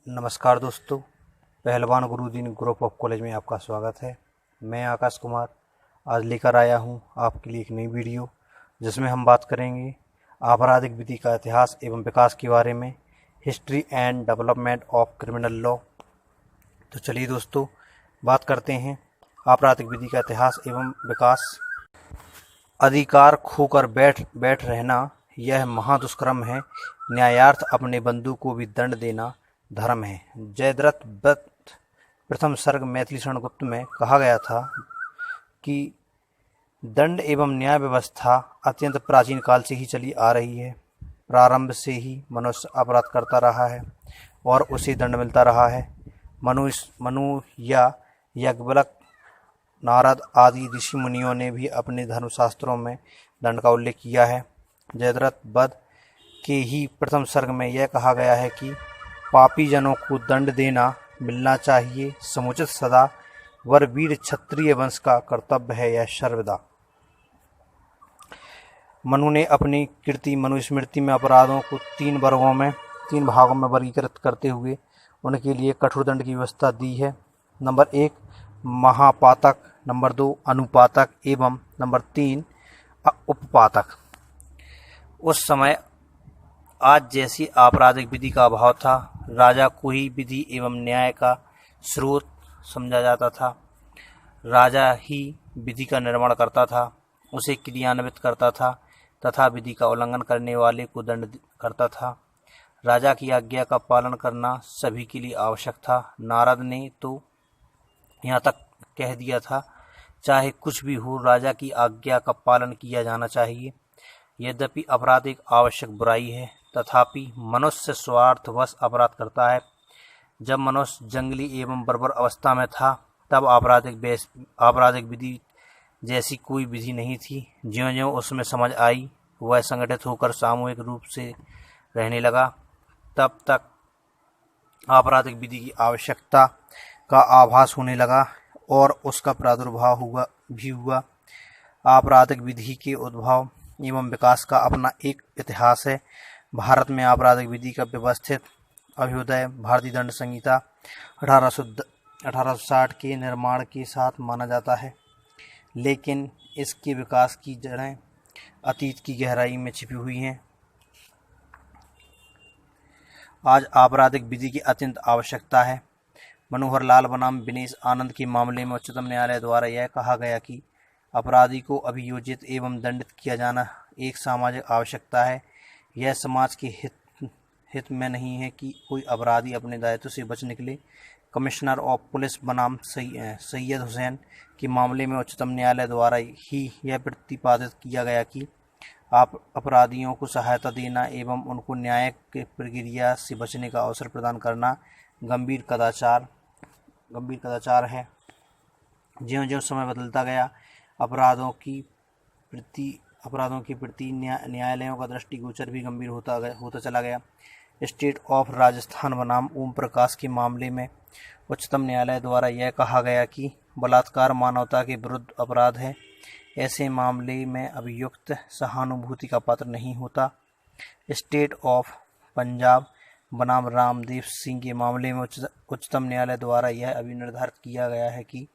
नमस्कार दोस्तों, पहलवान गुरुजी ग्रुप ऑफ कॉलेज में आपका स्वागत है। मैं आकाश कुमार आज लेकर आया हूं आपके लिए एक नई वीडियो, जिसमें हम बात करेंगे आपराधिक विधि का इतिहास एवं विकास के बारे में, history and development of criminal law. तो चलिए दोस्तों, बात करते हैं आपराधिक विधि का इतिहास एवं विकास। अधिकार खोकर बैठ रहना यह महादुष्कर्म है, न्यायार्थ अपने बंधु को भी दंड देना धर्म है। जयद्रथ वध प्रथम सर्ग मैथिली शरण गुप्त में कहा गया था कि दंड एवं न्याय व्यवस्था अत्यंत प्राचीन काल से ही चली आ रही है। प्रारंभ से ही मनुष्य अपराध करता रहा है और उसे दंड मिलता रहा है। मनु या याज्ञवल्क्य, नारद आदि ऋषि मुनियों ने भी अपने धर्मशास्त्रों में दंड का उल्लेख किया है। जयद्रथ वध के ही प्रथम सर्ग में यह कहा गया है कि पापी जनों को दंड देना मिलना चाहिए समुचित सदा, वर वीर क्षत्रिय वंश का कर्तव्य है यह सर्वदा। मनु ने अपनी कीर्ति मनुस्मृति में अपराधों को तीन भागों में वर्गीकृत करते हुए उनके लिए कठोर दंड की व्यवस्था दी है। नंबर 1 महापातक, नंबर 2 अनुपातक एवं नंबर 3 उपपातक। उस समय आज जैसी आपराधिक विधि का अभाव था। राजा को ही विधि एवं न्याय का स्रोत समझा जाता था। राजा ही विधि का निर्माण करता था, उसे क्रियान्वित करता था तथा विधि का उल्लंघन करने वाले को दंड करता था। राजा की आज्ञा का पालन करना सभी के लिए आवश्यक था। नारद ने तो यहाँ तक कह दिया था, चाहे कुछ भी हो राजा की आज्ञा का पालन किया जाना चाहिए। यद्यपि अपराध एक आवश्यक बुराई है, तथापि मनुष्य स्वार्थवश अपराध करता है। जब मनुष्य जंगली एवं बर्बर अवस्था में था, तब आपराधिक विधि जैसी कोई विधि नहीं थी। ज्यों-ज्यों उसमें समझ आई, वह संगठित होकर सामूहिक रूप से रहने लगा, तब तक आपराधिक विधि की आवश्यकता का आभास होने लगा और उसका प्रादुर्भाव हुआ। आपराधिक विधि के उद्भव एवं विकास का अपना एक इतिहास है। भारत में आपराधिक विधि का व्यवस्थित अभ्युदय भारतीय दंड संहिता 1860 के निर्माण के साथ माना जाता है, लेकिन इसके विकास की जड़ें अतीत की गहराई में छिपी हुई हैं। आज आपराधिक विधि की अत्यंत आवश्यकता है। मनोहर लाल बनाम विनेश आनंद के मामले में उच्चतम न्यायालय द्वारा यह कहा गया कि अपराधी को अभियोजित एवं दंडित किया जाना एक सामाजिक आवश्यकता है। यह समाज के हित में नहीं है कि कोई अपराधी अपने दायित्व से बच निकले। कमिश्नर ऑफ पुलिस बनाम सैयद हुसैन के मामले में उच्चतम न्यायालय द्वारा ही यह प्रतिपादित किया गया कि आप अपराधियों को सहायता देना एवं उनको न्यायिक प्रक्रिया से बचने का अवसर प्रदान करना गंभीर कदाचार है। ज्यों-ज्यों समय बदलता गया, अपराधों की प्रति न्यायालयों का दृष्टिगोचर भी गंभीर होता चला गया। स्टेट ऑफ राजस्थान बनाम ओम प्रकाश के मामले में उच्चतम न्यायालय द्वारा यह कहा गया कि बलात्कार मानवता के विरुद्ध अपराध है। ऐसे मामले में अभियुक्त सहानुभूति का पात्र नहीं होता। स्टेट ऑफ पंजाब बनाम रामदेव सिंह के मामले में उच्चतम न्यायालय द्वारा यह अभी निर्धारित किया गया है कि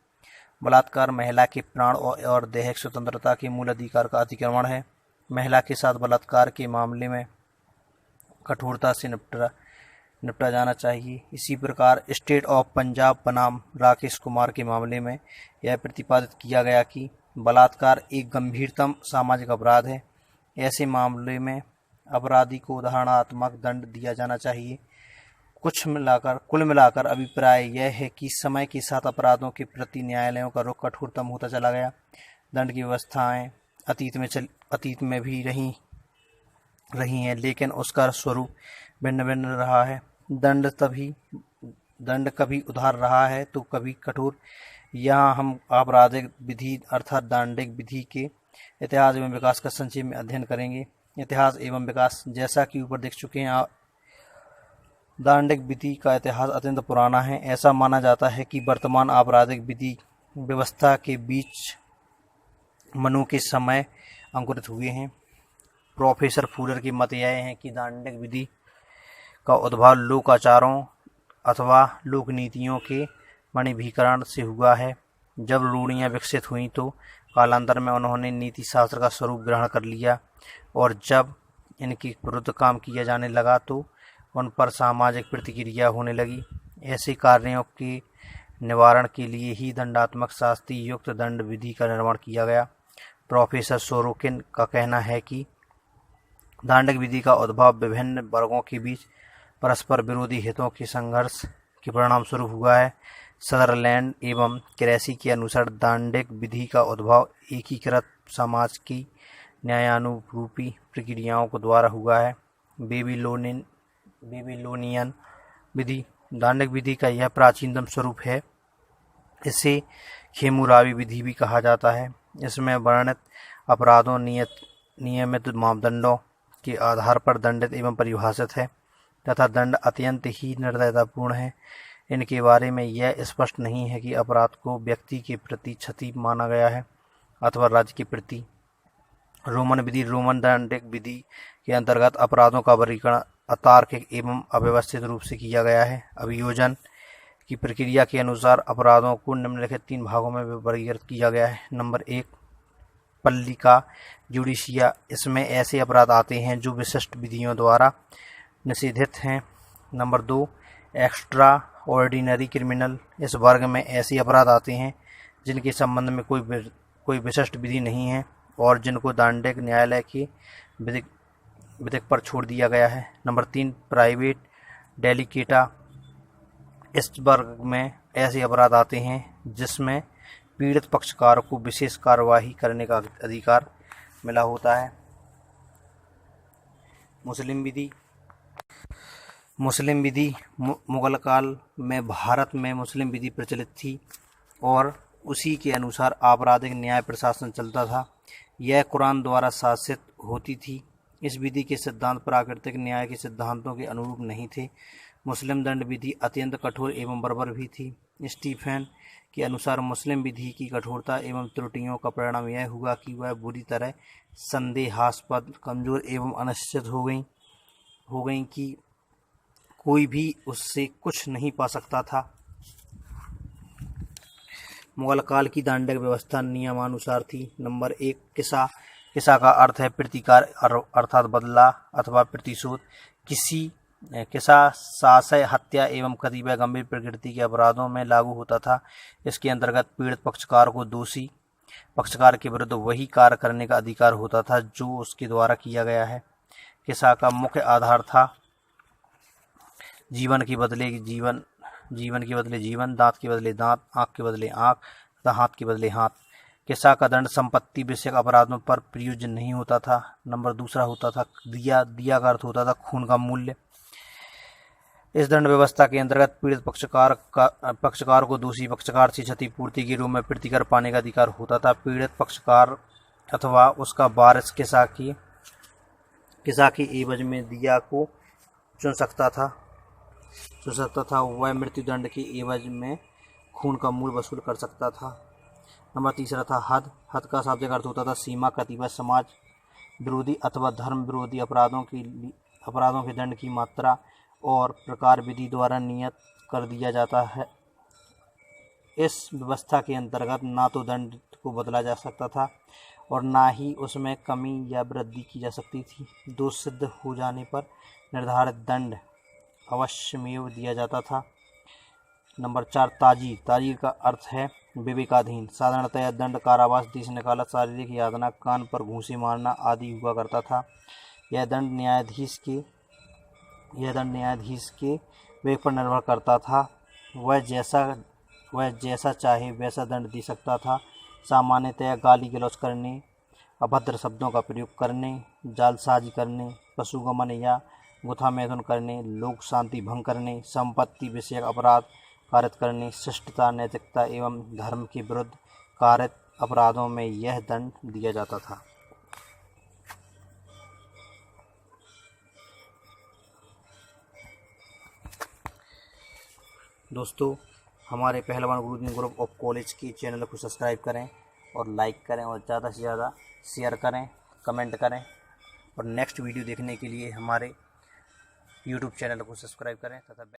बलात्कार महिला के प्राण और दैहिक स्वतंत्रता के मूल अधिकार का अतिक्रमण है। महिला के साथ बलात्कार के मामले में कठोरता से निपटा जाना चाहिए। इसी प्रकार स्टेट ऑफ पंजाब बनाम राकेश कुमार के मामले में यह प्रतिपादित किया गया कि बलात्कार एक गंभीरतम सामाजिक अपराध है। ऐसे मामले में अपराधी को उदाहरणात्मक दंड दिया जाना चाहिए। कुल मिलाकर अभिप्राय यह है कि समय के साथ अपराधों के प्रति न्यायालयों का रुख कठोरतम होता चला गया। दंड की व्यवस्थाएं अतीत में भी रही हैं, लेकिन उसका स्वरूप भिन्न भिन्न रहा है। दंड कभी उदार रहा है तो कभी कठोर। यहाँ हम आपराधिक विधि अर्थात दांडिक विधि के इतिहास एवं विकास का संक्षेप में अध्ययन करेंगे। इतिहास एवं विकास, जैसा कि ऊपर देख चुके हैं, दांडिक विधि का इतिहास अत्यंत पुराना है। ऐसा माना जाता है कि वर्तमान आपराधिक विधि व्यवस्था के बीच मनु के समय अंकुरित हुए हैं। प्रोफेसर फूलर की मत यह है कि दांडिक विधि का उद्भव लोक आचारों अथवा लोक नीतियों के मणिभीकरण से हुआ है। जब रूढ़ियाँ विकसित हुई तो कालांतर में उन्होंने नीति शास्त्र का स्वरूप ग्रहण कर लिया, और जब इनके विरुद्ध काम किया जाने लगा तो उन पर सामाजिक प्रतिक्रिया होने लगी। ऐसे कार्यों के निवारण के लिए ही दंडात्मक शास्ति युक्त दंड विधि का निर्माण किया गया। प्रोफेसर सोरोकिन का कहना है कि दंड विधि का उद्भव विभिन्न वर्गों के बीच परस्पर विरोधी हितों के संघर्ष के परिणाम स्वरूप हुआ है। सदरलैंड एवं क्रेसी के अनुसार दांडिक विधि का उद्भव एकीकृत समाज की न्यायानुरूपी प्रक्रियाओं के द्वारा हुआ है। बेबीलोनियन विधि दांडिक विधि का यह प्राचीनतम स्वरूप है। इसे खेमुराबी विधि भी कहा जाता है। इसमें वर्णित अपराधों नियमित मापदंडों के आधार पर दंडित एवं परिभाषित है तथा दंड अत्यंत ही निर्दयतापूर्ण है। इनके बारे में यह स्पष्ट नहीं है कि अपराध को व्यक्ति के प्रति क्षति माना गया है अथवा राज्य के प्रति। रोमन विधि रोमन दंडिक विधि के अंतर्गत अपराधों का वर्गीकरण अतार्किक एवं अव्यवस्थित रूप से किया गया है। अभियोजन की प्रक्रिया के अनुसार अपराधों को निम्नलिखित 3 भागों में वर्गीकृत किया गया है। नंबर 1 पल्लिका जुडिशिया। इसमें ऐसे अपराध आते हैं जो विशिष्ट विधियों द्वारा निषेधित हैं। Number 2 extra ordinary criminal. इस वर्ग में ऐसे अपराध आते हैं जिनके संबंध में कोई विशिष्ट विधि नहीं है और जिनको दांडिक न्यायालय के विधिक पर छोड़ दिया गया है। नंबर 3 प्राइवेट डेलिकेटा। इस वर्ग में ऐसे अपराध आते हैं जिसमें पीड़ित पक्षकार को विशेष कार्यवाही करने का अधिकार मिला होता है। मुस्लिम विधि मुगल काल में भारत में मुस्लिम विधि प्रचलित थी और उसी के अनुसार आपराधिक न्याय प्रशासन चलता था। यह कुरान द्वारा शासित होती थी। इस विधि के सिद्धांत प्राकृतिक न्याय के सिद्धांतों के अनुरूप नहीं थे। मुस्लिम दंड विधि अत्यंत कठोर एवं बर्बर भी थी। स्टीफेन के अनुसार मुस्लिम विधि की कठोरता एवं त्रुटियों का परिणाम यह हुआ कि वह बुरी तरह संदेहास्पद, कमजोर एवं अनिश्चित हो गई कि कोई भी उससे कुछ नहीं पा सकता था। मुगल काल की दंडिक व्यवस्था नियमानुसार थी। नंबर 1 किसा का अर्थ है प्रतिकार अर्थात बदला अथवा प्रतिशोध। किसा साशय, हत्या एवं कतिपय गंभीर प्रकृति के अपराधों में लागू होता था। इसके अंतर्गत पीड़ित पक्षकार को दोषी पक्षकार के विरुद्ध वही कार्य करने का अधिकार होता था जो उसके द्वारा किया गया है। किसा का मुख्य आधार था जीवन के बदले जीवन, दांत के बदले दांत, आंख के बदले आंख तथा हाथ के बदले हाथ। किसा का दंड संपत्ति विषयक अपराधों पर प्रयुज्य नहीं होता था। नंबर 2 होता था दिया का अर्थ होता था खून का मूल्य। इस दंड व्यवस्था के अंतर्गत पीड़ित पक्षकार को दोषी पक्षकार से क्षतिपूर्ति के रूप में प्रतिकर पाने का अधिकार होता था। पीड़ित पक्षकार अथवा उसका वारिस किसा के एवज में दिया को चुन सकता था। वह मृत्यु दंड के एवज में खून का मूल्य वसूल कर सकता था। नंबर 3 था हद का शाब्दिक अर्थ होता था सीमा। कतिपय समाज विरोधी अथवा धर्म विरोधी अपराधों के दंड की मात्रा और प्रकार विधि द्वारा नियत कर दिया जाता है। इस व्यवस्था के अंतर्गत ना तो दंड को बदला जा सकता था और ना ही उसमें कमी या वृद्धि की जा सकती थी। दोष सिद्ध हो जाने पर निर्धारित दंड अवश्यमेव दिया जाता था। नंबर 4 ताजीर का अर्थ है विवेकाधीन। साधारणतः दंड कारावास, देश निकाला, शारीरिक यातना, कान पर घूंसे मारना आदि हुआ करता था। यह दंड न्यायाधीश के विवेक पर निर्भर करता था। वह जैसा चाहे वैसा दंड दे सकता था। सामान्यतः गाली गलौज करने, अभद्र शब्दों का प्रयोग करने, जालसाजी करने, पशुगमन या गुथा मैथुन करने, लोक शांति भंग करने, संपत्ति विषयक अपराध कारित करने, शिष्टता, नैतिकता एवं धर्म के विरुद्ध कारित अपराधों में यह दंड दिया जाता था। दोस्तों, हमारे पहलवान गुरुजी ग्रुप ऑफ कॉलेज के चैनल को सब्सक्राइब करें और लाइक करें और ज़्यादा से ज़्यादा शेयर करें, कमेंट करें और नेक्स्ट वीडियो देखने के लिए हमारे YouTube चैनल को सब्सक्राइब करें तथा